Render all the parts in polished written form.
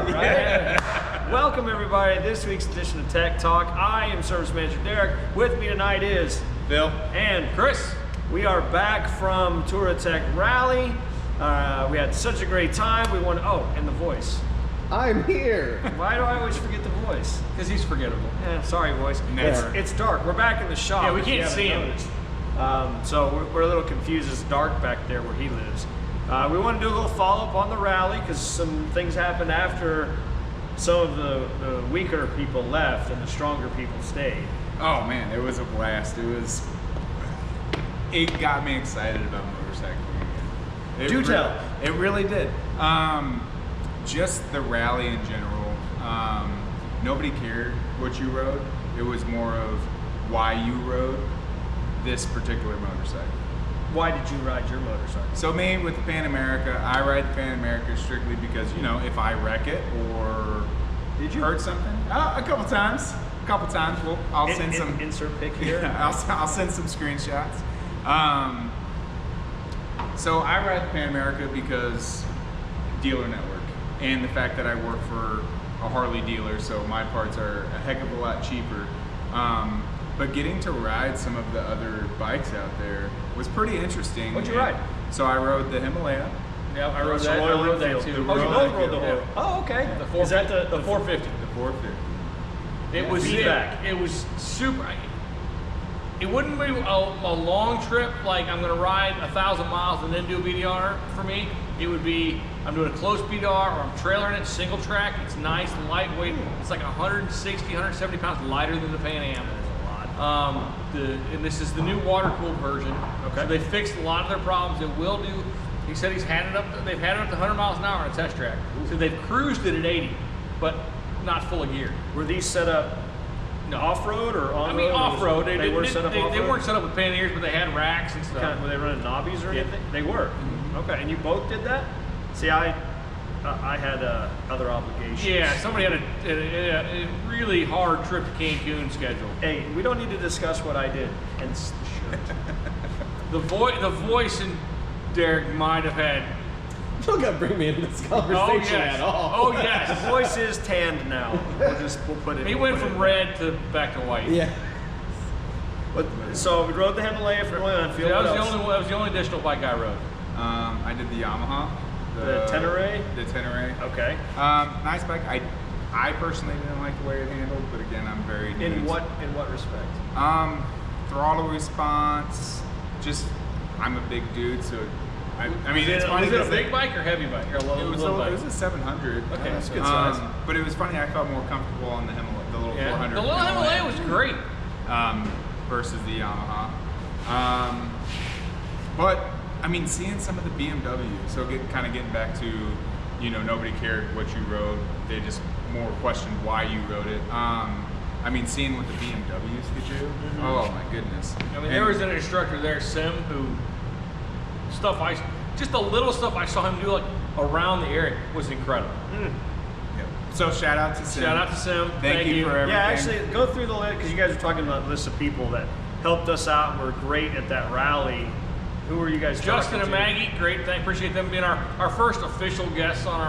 start, right? Yeah. Welcome everybody to this week's edition of Tech Talk. I am Service Manager Derek. With me tonight is Bill and Chris. We are back from TouraTexas Rally. We had such a great time. We won. Oh, and the voice. I'm here. Why do I always forget the voice? because he's forgettable. Yeah, sorry, voice. Never. It's dark. We're back in the shop. Yeah, we can't see him. So we're a little confused. It's dark back there where he lives. We want to do a little follow-up on the rally because some things happened after some of the weaker people left and the stronger people stayed. Oh man, it was a blast. It got me excited about motorcycling again. Tell. It really did. Just the rally in general. Nobody cared what you rode. It was more of why you rode this particular motorcycle. Why did you ride your motorcycle? So me with the Pan America, I ride the Pan America strictly because, you know, if I wreck it or Did you hurt something, a couple times. Well, I'll send some. Insert pic here. Yeah, I'll send some screenshots. So I ride the Pan America because dealer network and the fact that I work for a Harley dealer, so my parts are a heck of a lot cheaper. But getting to ride some of the other bikes out there was pretty interesting. What'd you ride? So I rode the Himalaya. Yeah, I rode So that. I Royal rode that Enfield. too. Oh, you both rode the Yeah. whole. Oh, okay. The Is that the 450? The 450. It was Feedback. It was super. It wouldn't be a long trip like I'm going to ride 1,000 miles and then do a BDR for me. It would be I'm doing a close BDR or I'm trailering it single track. It's nice, lightweight. It's like 160, 170 pounds lighter than the Pan Am. And this is the new water-cooled version. Okay. So they fixed a lot of their problems. It will do. He said they've had it up to 100 miles an hour on a test track. So they've cruised it at 80, but not full of gear. Were these set up off-road or on-road? I mean, off-road. They were set up off-road? They weren't set up with panniers, but they had racks and stuff. Kind of, were they running knobbies or Yeah. anything? They were. Okay, and you both did that? See, I had other obligations. Yeah, somebody had a really hard trip to Cancun schedule. Hey, we don't need to discuss what I did. Hence the shirt. The voice and Derek might have had. You're not gonna bring me into this conversation yes. at all. Oh The yes. voice is tanned now. We'll put it. He we'll went put from it- red to back to white. Yeah. But, so we rode the Himalaya from Royal Enfield. That What was else? the only additional bike I rode. I did the Yamaha. The Tenere? The Tenere. Okay. Nice bike. I personally didn't like the way it handled, but again, I'm very new. In what respect? Throttle response. Just, I'm a big dude, so I mean, it's funny. Was it a 'cause big bike or heavy bike or a It little bike? was a 700. Okay, that's good size. But it was funny. I felt more comfortable on the Himalaya, the little Yeah. 400. The little Himalaya was great. Versus the Yamaha. But I mean, seeing some of the BMW. So getting back to, you know, nobody cared what you rode. They just more questioned why you rode it. I mean, seeing what the BMWs could do. Oh my goodness. I mean, there was an instructor there, Sim, who just the little stuff I saw him do like around the area was incredible. Yep. So shout out to Sim. Shout out to Sim. Thank you for everything. Yeah, actually, go through the list because you guys were talking about a list of people that helped us out and were great at that rally. Who were you guys Justin talking and to? Maggie, great. Appreciate them being our first official guests on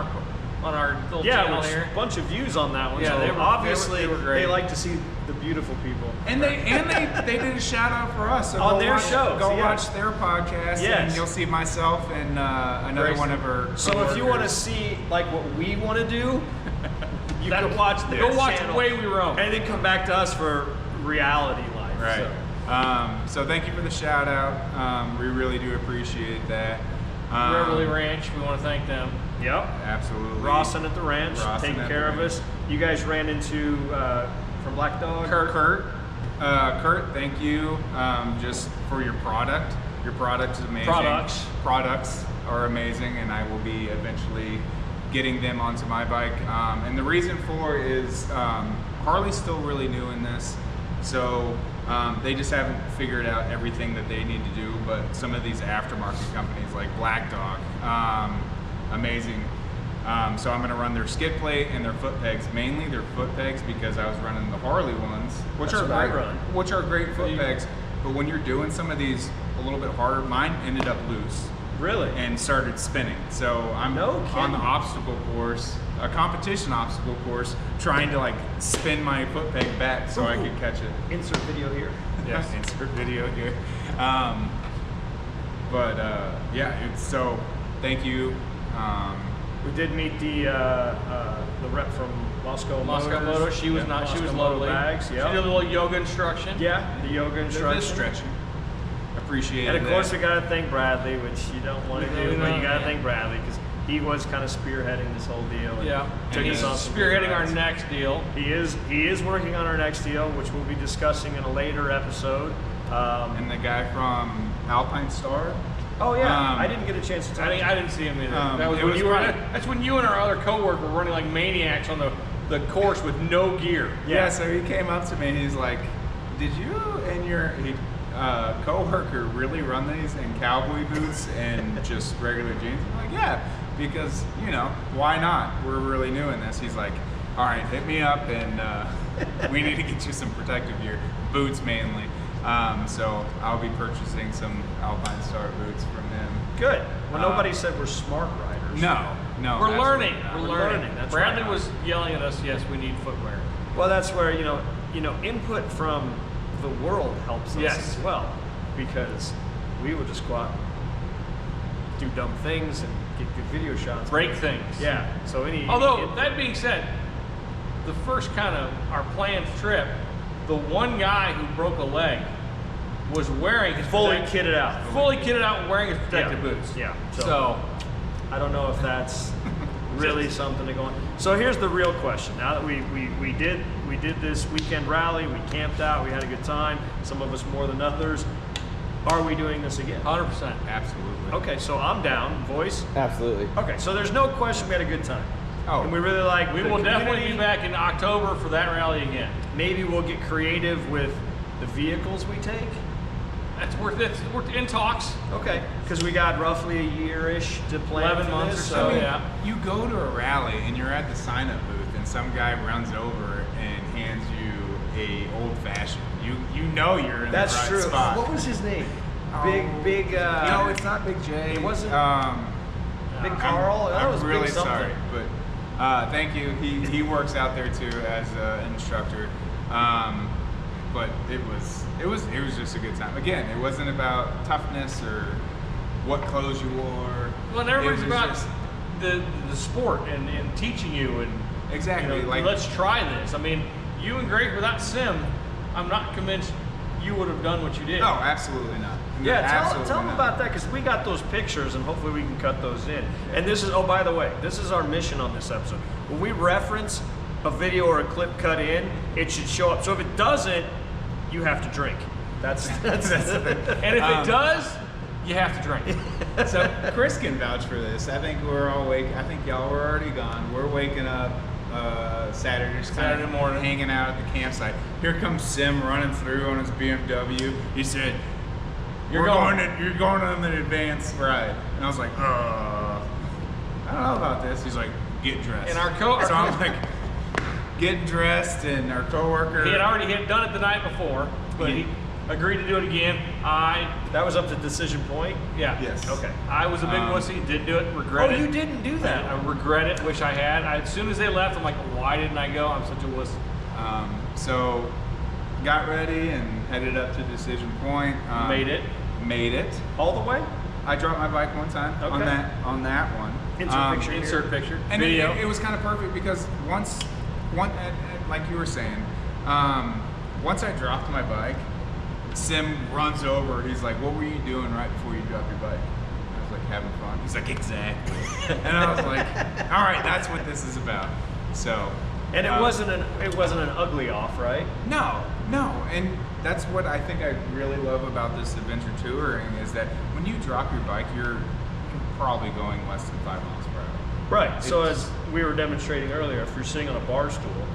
our little Yeah, channel with here. a bunch of views on that one. Yeah, so they were- obviously they were great. they like to see the beautiful people. And they did a shout out for us so On go their watch, shows, Go yeah. watch their podcast, Yes. and you'll see myself and another Grayson. one of our. So if you want to coworkers. see like what we want to do, you That- can watch their go watch channel The Way We Roam. and then come back to us for reality life. Right. So. So thank you for the shout out. We really do appreciate that. Beverly Ranch, we want to thank them. Yep. Absolutely. Rawson at the ranch, Rawson taking at care the of ranch. us. You guys ran into from Black Dog. Kurt, thank you just for your product. Your product is amazing. Products are amazing, and I will be eventually getting them onto my bike. And the reason for is Harley's still really new in this, so they just haven't figured out everything that they need to do. But some of these aftermarket companies like Black Dog, amazing. So I'm going to run their skid plate and their foot pegs, mainly their foot pegs because I was running the Harley ones, which That's are what I great, run. which are great foot pegs. But when you're doing some of these a little bit harder, mine ended up loose Really? and started spinning. So I'm No on kidding. the obstacle course a competition obstacle course, trying to like spin my foot peg back so I could catch it. Insert video here. Yes, insert video here. So thank you. We did meet the rep from Moscow Motors. She was not. She was lovely. Bags. She did a little yoga instruction. Yeah, the yoga instruction. Stretching. Appreciate it. And of course, we got to thank Bradley, which you don't want to do, but you got to thank Bradley because he was kind of spearheading this whole deal. And and he's spearheading our next deal. He is working on our next deal, which we'll be discussing in a later episode. And the guy from Alpine Star. Oh yeah, I didn't get a chance to talk. I didn't see him either. That was it when was you were. fun. That's when you and our other coworker were running like maniacs on the course with no gear. Yeah, so he came up to me and he's like, "Did you and your coworker really run these in cowboy boots and just regular jeans?" I'm like, "Yeah, because why not? We're really new in this." He's like, "All right, hit me up and we need to get you some protective gear, boots mainly." So I'll be purchasing some Alpine Star boots from him. Good. Well, nobody said we're smart riders. No, We're learning. not. We're learning. That's Bradley right. was yelling at us. Yes, we need footwear. Well, that's where input from the world helps us Yes. as well, because we would just go out and do dumb things and get good video shots. Break things. Yeah. So Although that being said, the first kind of our planned trip, the one guy who broke a leg was wearing his fully kitted out and wearing his protective boots. Yeah. So I don't know if that's really something to go on. So here's the real question. Now that we did this weekend rally, we camped out, we had a good time. Some of us more than others. Are we doing this again? 100%. Absolutely. Okay, so I'm down. Voice. Absolutely. Okay, so there's no question we had a good time. Oh. And we really like. We the will definitely community. be back in October for that rally again. Maybe we'll get creative with the vehicles we take. We're in talks. Okay, because we got roughly a year-ish to plan 11 for months this, or so. I mean, Yeah. you go to a rally and you're at the sign-up booth, and some guy runs over and hands you a old-fashioned. You know you're in That's the right true. spot. What was his name? Oh. Big. No, it's not Big J. It wasn't- Big I'm- Carl. That I'm was really Big something. sorry, but thank you. He works out there too as an instructor. But it was just a good time. Again, it wasn't about toughness or what clothes you wore. Well, and everybody's It was about just- the sport and teaching you and Exactly, like- let's try this. I mean, you and Greg without sim, I'm not convinced you would have done what you did. No, absolutely not. Yeah, Absolutely tell them not. about that, because we got those pictures and hopefully we can cut those in. And this is, oh, by the way, this is our mission on this episode. When we reference a video or a clip cut in, it should show up. So if it doesn't, you have to drink. That's And if it does, you have to drink. So Chris can vouch for this. I think we're all I think y'all were already gone. We're waking up Saturday morning, hanging out at the campsite. Here comes Sim running through on his BMW. He said, "You're going on an advanced ride," and I was like, I don't know about this." He's like, "Get dressed." And so I'm like, getting dressed, and our coworker. He had already done it the night before, but he agreed to do it again. That was up to decision point? Yes. Okay. I was a big wussy, did do it, regret it. Oh, you didn't do that? I regret it, wish I had. As soon as they left, I'm like, why didn't I go? I'm such a wuss. So got ready and headed up to Decision Point. Made it. Made it. All the way? I dropped my bike one time on Okay. that one. Insert picture. And Video. it was kind of perfect because like you were saying, once I dropped my bike, Sim runs over. He's like, "What were you doing right before you dropped your bike?" I was like, "Having fun." He's like, "Exactly." And I was like, "All right, that's what this is about." So. And it wasn't an ugly off, right? No, and that's what I think I really love about this adventure touring is that when you drop your bike, you're probably going less than 5 miles per hour. Right. So as we were demonstrating earlier, if you're sitting on a bar stool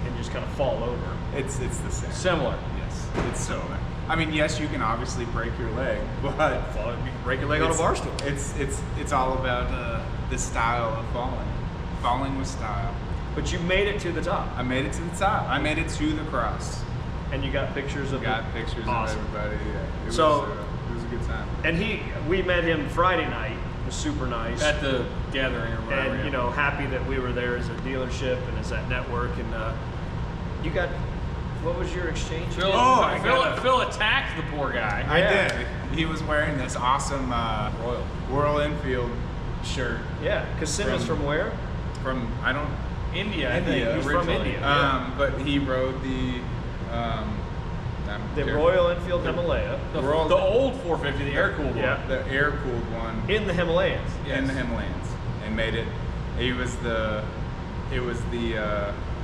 and just kind of fall over, It's the same. Similar. Yes, it's so. I mean, yes, you can obviously break your leg, but break your leg on a bar stool. It's all about the style of falling with style. But you made it to the top, I made it to the top. I made it to the cross. and you got pictures of Got pictures Awesome. of everybody. Yeah, it was So- a good time. And we met him Friday night, was super nice. At the gathering or whatever. And, you know, happy that we were there as a dealership and as that network. And you got, what was your exchange? Phil attacked the poor guy. I did. He was wearing this awesome Royal Enfield shirt. Yeah, because Sim is from where? From, India, I think. He's originally. from India. But he rode the Royal Enfield Himalaya. The old 450, the air-cooled one. the air-cooled one In the Himalayas. in the Himalayas, and made it. It was the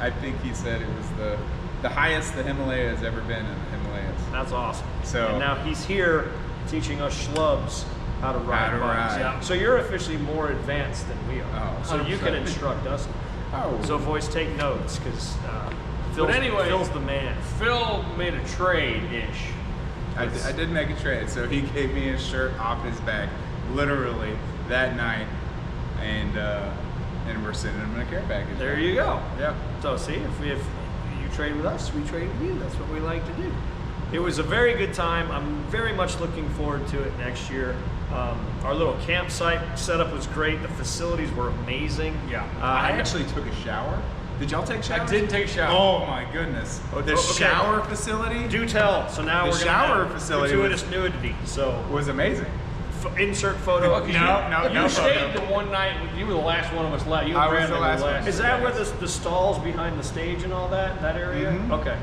I think he said it was the highest the Himalaya has ever been in the Himalayas. That's awesome. So- and now he's here teaching us schlubs how to ride bikes. ride. Yeah. So you're officially more advanced than we are. Oh, so you can 100%. instruct us. Oh, So boys, take notes because But anyway, Phil's the man. Phil made a trade-ish. I did make a trade. So he gave me his shirt off his back, literally that night, and we're sending him in a care package. There you go. Yep. So see, if you trade with us, we trade with you. That's what we like to do. It was a very good time. I'm very much looking forward to it next year. Our little campsite setup was great. The facilities were amazing. Yeah. I actually took a shower. Did y'all take showers? I didn't take a shower. Oh my goodness. The okay. shower facility Do tell. So now The we're shower gonna have facility gratuitous nudity. So was amazing. insert photo. Okay, No you stayed photo. the one night. You were the last one of us left. You I and was Brandon the were last one. Is that where the stalls behind the stage and all that area? Mhm. Okay.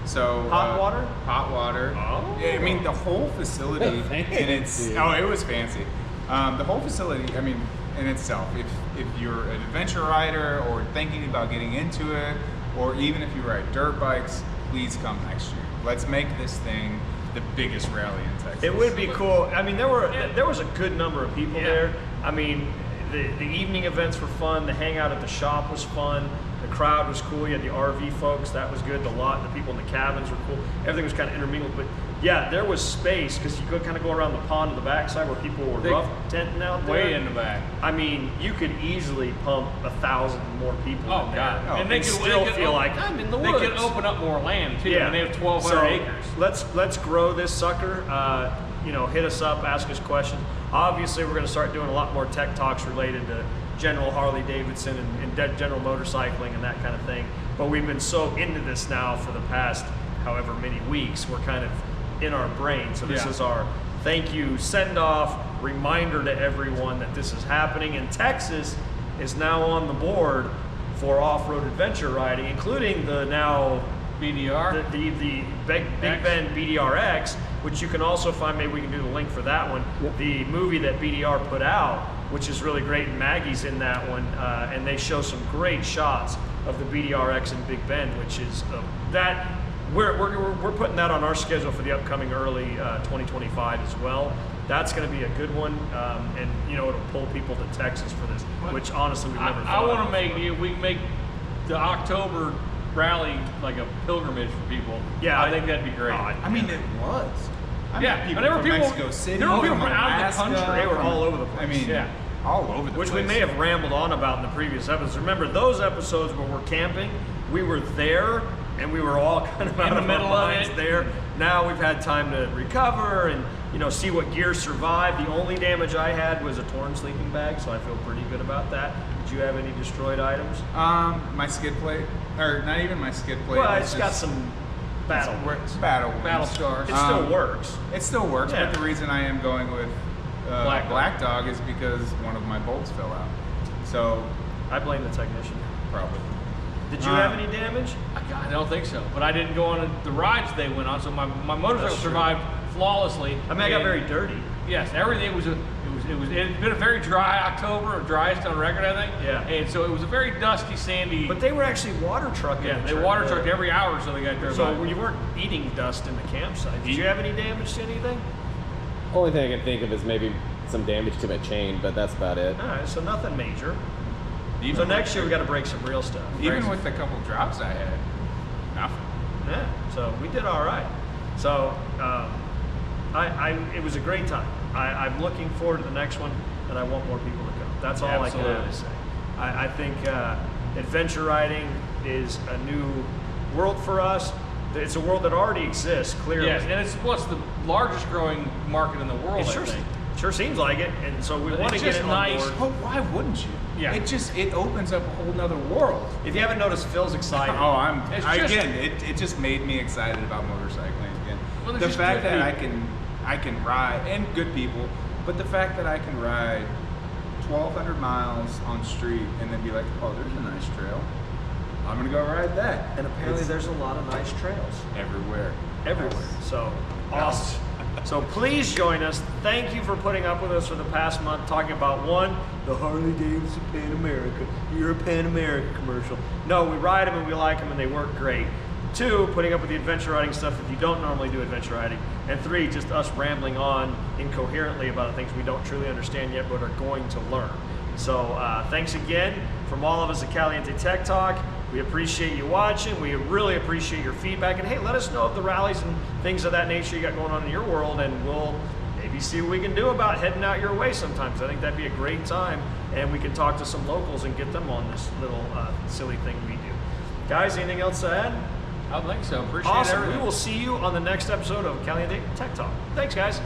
So Hot water? Hot water. Oh. Yeah, I mean the whole facility Fancy. in its it was fancy. The whole facility, I mean, in itself, if you're an adventure rider or thinking about getting into it, or even if you ride dirt bikes, please come next year. Let's make this thing the biggest rally in Texas. It would be cool. I mean, there was a good number of people there. I mean, the evening events were fun. The hangout at the shop was fun. The crowd was cool. You had the RV folks. That was good. The people in the cabins were cool. Everything was kind of intermingled. But yeah, there was space because you could kind of go around the pond to the backside where people were rough tenting out there. way in the back. I mean, you could easily pump 1,000 more people Oh in there. God! And they they could still feel like I'm in the They woods. could open up more land too. Yeah, And they have 1,200 so acres. Let's grow this sucker. Hit us up, ask us questions. Obviously, we're going to start doing a lot more tech talks related to general Harley-Davidson and general motorcycling and that kind of thing. But we've been so into this now for the past however many weeks. We're kind of in our brain. So this is our thank you, send off, reminder to everyone that this is happening. And Texas is now on the board for off-road adventure riding, including the now BDR. the Big Ben BDRX, which you can also find. Maybe we can do the link for that one. Yep. The movie that BDR put out, which is really great, and Maggie's in that one, and they show some great shots of the BDRX in Big Bend, which is that we're putting that on our schedule for the upcoming early 2025 as well. That's going to be a good one, and it'll pull people to Texas for this, which honestly we've never. I want to we can make the October rally like a pilgrimage for people. Yeah, I think that'd be great. I mean, it was. I Yeah, met people and there were from people- Mexico City. there were people from from out of the Alaska, country. They were from- all over the place. I mean, Yeah. all over the Which place. we may have rambled on about in the previous episodes. Remember those episodes where we're camping? We were there and we were all kind of out the of middle our of minds it. there. Now we've had time to recover and see what gear survived. The only damage I had was a torn sleeping bag, so I feel pretty good about that. Did you have any destroyed items? My skid plate, or not even my skid plate. Well, it's it's got just some battle. battle Battle wounds. scars. It still works. It still works, Yeah. but the reason I am going with Black Dog is because one of my bolts fell out. So I blame the technician. probably. Did you have any damage? I don't think so, but I didn't go on the rides they went on, so my motorcycle That's true. survived flawlessly. I mean, I got And- very dirty. Yes, everything it's been a very dry October, driest on record, I think. Yeah. And so it was a very dusty, sandy. But they were actually water trucking. yeah, the they truck. water trucked every hour, so they got there. So you weren't eating dust in the campsite. Did you have any damage to anything? Only thing I can think of is maybe some damage to my chain, but that's about it. All right, so nothing major. Even So with- next year we got to break some real stuff. Even with the couple drops I had, nothing. Yeah, so we did all right. So it was a great time. I'm looking forward to the next one, and I want more people to come. That's all I can Absolutely. really say. I think adventure riding is a new world for us. It's a world that already exists, clearly. Yes, and it's what's the largest growing market in the world. It's I sure think. Sure seems like it, and so we But want to it's get just it nice. on board. Well, why wouldn't you? Yeah. It opens up a whole nother world. If you haven't noticed, Phil's excited. It just made me excited about motorcycling again. Well, The there's just fact good that people. I can ride, and good people, but the fact that I can ride 1,200 miles on street and then be like, oh, there's a nice trail. I'm gonna go ride that. And apparently It's there's a lot of nice trails everywhere. everywhere. So awesome. So please join us. Thank you for putting up with us for the past month, talking about one, the Harley-Davidson Pan America. You're a Pan America commercial. No, we ride them and we like them and they work great. 2, putting up with the adventure riding stuff if you don't normally do adventure riding. And 3, just us rambling on incoherently about things we don't truly understand yet but are going to learn. So thanks again from all of us at Caliente Tech Talk. We appreciate you watching. We really appreciate your feedback. And hey, let us know of the rallies and things of that nature you got going on in your world, and we'll maybe see what we can do about heading out your way sometimes. I think that'd be a great time, and we can talk to some locals and get them on this little silly thing we do. Guys, anything else to add? I think so. Appreciate Awesome. everything. We will see you on the next episode of Caliente Tech Talk. Thanks, guys.